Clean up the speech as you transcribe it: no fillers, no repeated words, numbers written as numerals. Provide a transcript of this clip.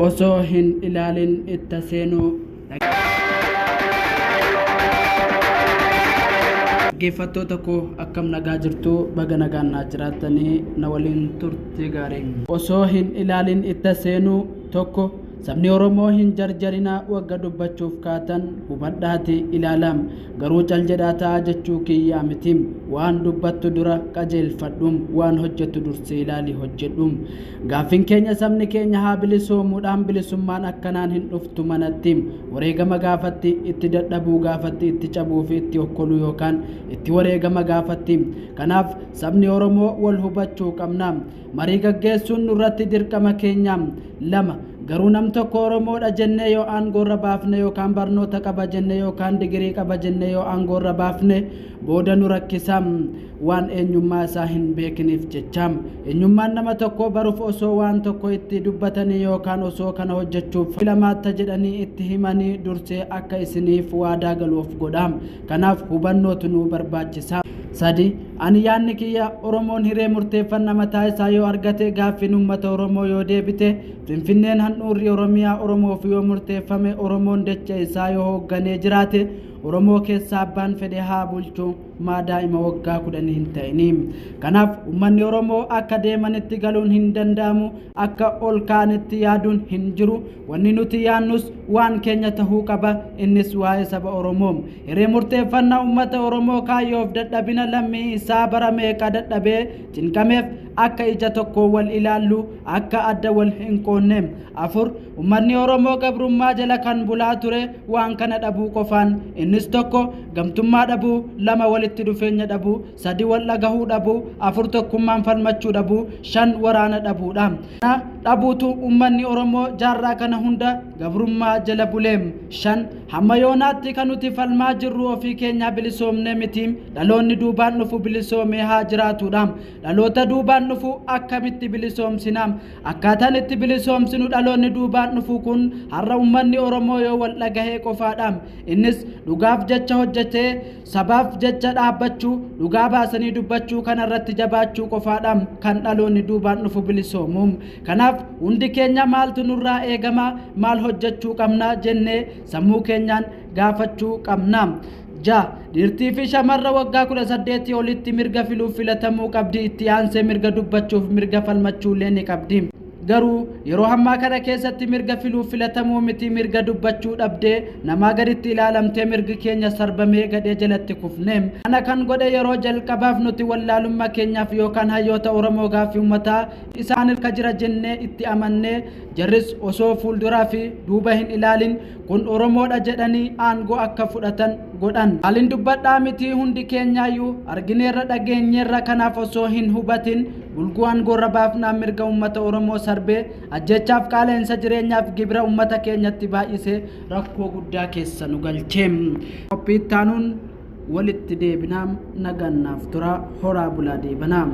osoo hin ilaalin itti seenuu. Geeffattoota koo akkam nagaa jirtu baga nagaan naa jiraatanii na waliin turtii gaarii. Osoo hin ilaalin itti seenuu tokko sabni Oromoo hin jarjarina wagga dubbachuuf kaatan hubadhaati ilaalam garuu cal jedhaa ta'a jechuu kiyyaa mitim waan dubbattu dura qajeelfadhum waan hojjettu dursee ilaali hojjedhum. Gaaffiin keenya sabni keenya haa bilisoomuudhaan bilisummaan akkanaan hin dhuftu manattim wareegama gaafatti itti dadhabuu gaafatti itti cabuu fi itti okkoluu yookaan itti wareegama gaafattim. Kanaaf sabni Oromoo wal hubachuu qabna marii gaggeessuun nurratti dirqama keenya. Lama garuu nam tokko Oromoodha jennee yoo aangoorra baafne yookaan barnoota qaba jennee yookaan digirii qaba jennee yoo aangoorra baafne booda nu rakkisam waan eenyummaa isaa hin beekiniif jecham. Eenyummaan nama tokko baruuf osoo waan tokko itti dubbatanii yookaan osoo kana hojjechuuf filamaata jedhanii itti himanii dursee akka isiniif waadaa galuuf godham. Kanaaf hubannootu nu barbaachisa. Sadi ani yaanni kiyya Oromoon hiree murteeffannaa mataa isaa yoo argate gaaffiin uummata Oromoo yoo deebite Finfinneen handhuurri Oromiyaa Oromoof yoo murteeffame Oromoon dacha isaa yoo hoogganee jiraate Oromoo keessaa abbaan fedhe haa bulchu maa daa'ima waggaa 10 hin ta'iniim. Kanaaf uummanni Oromoo akka deemanitti galuun hin danda'amu akka ol kaanitti yaaduun hin jiru. Wanni nuti yaannus waan keenya tahuu qaba innis waa'ee saba Oromoo. Hiree murteeffannaa uummata Oromoo kaayyoof dadhabina lammii isaa bara meeqa dadhabee cinqameef akka ija tokko wal ilaallu akka adda wal hin qoonne. Afur uummanni Oromoo gabrummaa jala kan bulaa ture waan kana dhabuu qofaan innis tokko gamtummaa dhabuu, lama walitti dhufeenya dhabuu, sadi wal dhagahuu dhabuu, afur tokkummaan falmachuu dhabuu, shan waraana dhabuudha. Dhabuutu uummanni Oromoo jaarraa kana hunda gabrummaa jala buleem. Shan hamma yoonaatti kan nuti falmaa jirru ofii keenya bilisoomne mitiim dhaloonni duubaan dhufu bilisoomee haa jiraatudha. Dhaloota duubaan dhufu akkamitti bilisoomsinaam akkaataan itti bilisoomsinu dhaloonni duubaan dhufu kun har'a uummanni Oromoo yoo wal dhagahee qofaadhaam. Innis dhugaaf jecha hojjetee sabaaf jecha dhaabbachuu dhugaa baasanii dubbachuu kanarratti jabaachuu qofaadhaam kan dhaloonni duubaan dhufu bilisoomuum. Kanaaf hundi keenya maaltu nurraa eegama maal hojjechuu qabna jennee sammuu keenyaan gaafachuu qabna. Dhiirtii fi shamarra waggaa 18 olitti mirga filuuf filatamuu qabdi itti aansee mirga dubbachuuf mirga falmachuu illee ni qabdi. Garuu yeroo hammaa kana keessatti mirga filuuf filatamuu miti mirga dubbachuu dhabdee namaa gaditti ilaalamtee mirgi keenya sarbamee gadhee jalatti kufne. Kana kan godhe yeroo jalqabaaf nuti wallaalummaa keenyaaf yookaan hayyoota Oromoo gaaffii uummataa isaan hirka jira jennee itti amannee jarris osoo fuulduraa fi duuba hin ilaalin kun Oromoodha jedhanii aangoo akka fudhatan godhan. Haalin dubbadhaa miti hundi keenyaayyuu argineerra dhageenyeerra. Kanaaf osoo hin hubatin bulguwaan gorra baafnaan mirga uummata Oromoo sarbee ajjechaaf qaala'insa jireenyaaf gibira uummata keenyatti baay'isee rakkoo guddaa keessa nu galcheem. Qophii ittaanuun walitti deebinaam nagannaaf tura horaa bulaa deebanaam.